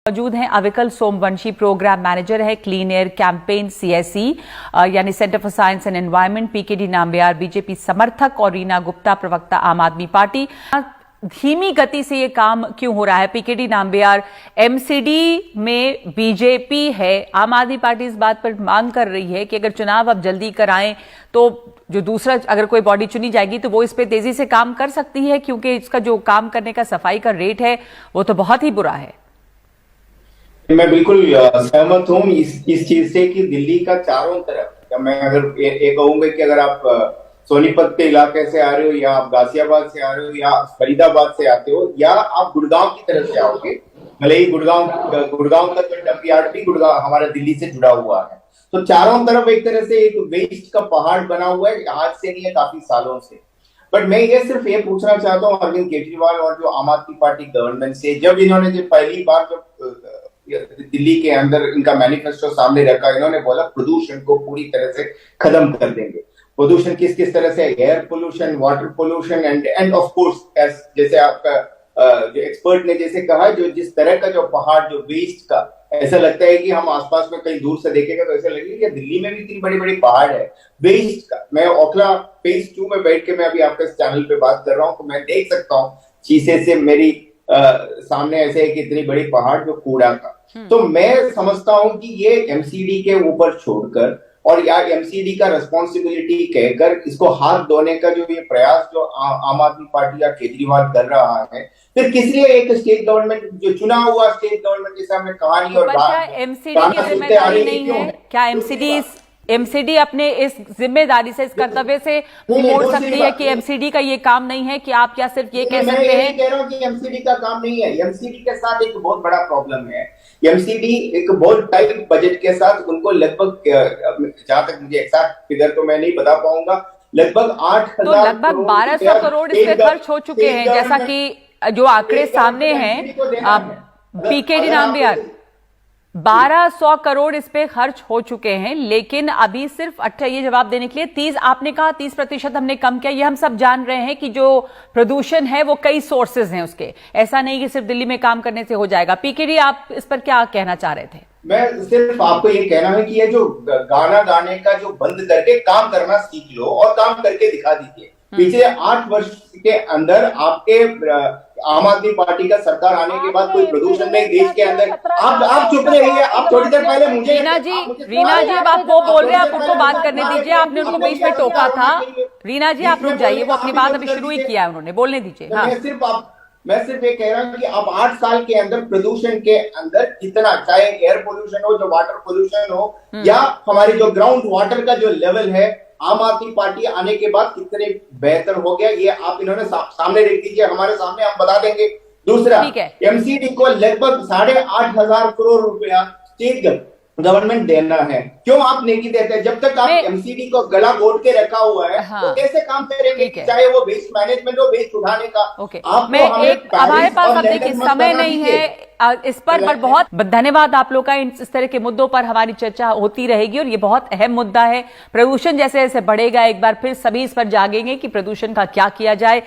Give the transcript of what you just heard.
मौजूद हैं अविकल Somvanshi, programme manager है क्लीन एयर कैंपेन CSE यानी centre for science and environment, PKD Nambiar BJP समर्थक और रीना गुप्ता प्रवक्ता आम आदमी पार्टी। धीमी गति से ये काम क्यों हो रहा है? PKD नाम्बियार, MCD में बीजेपी है, आम आदमी पार्टी इस बात पर मांग कर रही है कि अगर चुनाव अब जल्दी कराएं तो जो दूसरा अगर कोई बॉडी चुनी जाएगी तो वो इस पे तेजी से काम कर सकती है, क्योंकि इसका जो काम करने का सफाई का रेट है वो तो बहुत ही बुरा है। मैं बिल्कुल सहमत हूँ इस चीज से कि दिल्ली का चारों तरफ, मैं अगर ये कहूंगा कि अगर आप सोनीपत के इलाके से आ रहे हो या आप गाजियाबाद से आ रहे हो या फरीदाबाद से आते हो या आप गुड़गांव की तरफ से आओगे, भले ही गुड़गांव का तो डंपयार्ड भी गुड़गांव हमारा दिल्ली से जुड़ा हुआ है, तो चारों तरफ एक तरह से एक वेस्ट का पहाड़ बना हुआ है, आज से नहीं है काफी सालों से। बट मैं ये सिर्फ ये पूछना चाहता हूँ अरविंद केजरीवाल और जो आम आदमी पार्टी गवर्नमेंट से, जब इन्होंने जो पहली बार जब दिल्ली के अंदर इनका मैनिफेस्टो सामने रखा, इन्होंने बोला प्रदूषण को पूरी तरह से खत्म कर देंगे। प्रदूषण किस तरह से? Air pollution, water pollution end of course जैसे आपका जो एक्सपर्ट ने जैसे कहा, जो जिस तरह का जो पहाड़ जो वेस्ट का, ऐसा लगता है कि हम आसपास में कहीं दूर से देखेंगे तो ऐसा लगेगा कि दिल्ली में भी इतनी बड़ी बड़ी पहाड़ है वेस्ट का। मैं ओखला फेज 2 में बैठ के मैं अभी आपके चैनल पे बात कर रहा हूँ, तो मैं देख सकता हूँ शीशे से मेरी सामने ऐसे है कि इतनी बड़ी पहाड़ जो कूड़ा का। तो मैं समझता हूं कि ये MCD के ऊपर छोड़कर और या MCD का रिस्पॉन्सिबिलिटी कहकर इसको हाथ धोने का जो ये प्रयास जो आम आदमी पार्टी या केजरीवाल कर रहा है, फिर किस लिए एक स्टेट गवर्नमेंट जो चुना हुआ स्टेट गवर्नमेंट जैसे हमने कहानी और MCD की जिम्मेदारी नहीं है क्या? MCD अपने इस जिम्मेदारी से, इस कर्तव्य से मोड़ सकती है कि MCD का ये काम नहीं है? कि आप क्या सिर्फ ये कह सकते हैं? मैं कह रहा हूं कि MCD का काम नहीं है। MCD के साथ एक बहुत बड़ा प्रॉब्लम है। MCD एक बहुत टाइट बजट के साथ उनको लगभग, जहां तक मुझे एक्सैक्ट फिगर तो मैं नहीं बता पाऊंगा, लगभग 8,000 तो लगभग 1200 करोड़ इस पे खर्च हो चुके हैं, जैसा कि जो आंकड़े सामने हैं। PKD नाम्बियार, 1200 करोड़ इस पे खर्च हो चुके हैं, लेकिन अभी सिर्फ ये जवाब देने के लिए 30, आपने कहा 30% हमने कम किया। ये हम सब जान रहे हैं कि जो प्रदूषण है वो कई सोर्सेज हैं उसके, ऐसा नहीं कि सिर्फ दिल्ली में काम करने से हो जाएगा। PKD, आप इस पर क्या कहना चाह रहे थे? मैं सिर्फ आपको ये कहना है कि ये जो गाना गाने का जो बंद करके काम करना सीख लो और काम करके दिखा दीजिए। पिछले 8 वर्ष के अंदर आपके आम आदमी पार्टी का सरकार आने के बाद कोई प्रदूषण नहीं देश के अंदर। आप चुप रहिए, आप थोड़ी देर पहले मुझे रीना जी अब आप वो बोल रहे हैं, आप उनको बात करने दीजिए। आपने उनको बीच में टोका था। रीना जी आप रुक जाइए, वो अपनी बात अभी शुरू ही किया है, उन्होंने बोलने दीजिए। हाँ। मैं सिर्फ ये कह रहा हूँ कि अब 8 साल के अंदर प्रदूषण के अंदर कितना, चाहे एयर पोल्यूशन हो, जो वाटर पोल्यूशन हो, या हमारी जो ग्राउंड वाटर का जो लेवल है, आम आदमी पार्टी आने के बाद कितने बेहतर हो गया, ये आप इन्होंने सामने रख दीजिए, हमारे सामने हम बता देंगे। दूसरा, MCD को लगभग 8,500 करोड़ रुपया स्टेट गवर्नमेंट देना है। क्यों आप नहीं देते? जब तक आप MCD को गला घोट के रखा हुआ है, तो कैसे काम करेंगे? चाहे वो वेस्ट मैनेजमेंट हो, वेस्ट उठाने का। हमारे पास अब देखिए समय नहीं है इस पर बहुत धन्यवाद आप लोग का। इस तरह के मुद्दों पर हमारी चर्चा होती रहेगी और ये बहुत अहम मुद्दा है। प्रदूषण जैसे जैसे बढ़ेगा, एक बार फिर सभी इस पर जागेंगे कि प्रदूषण का क्या किया जाए।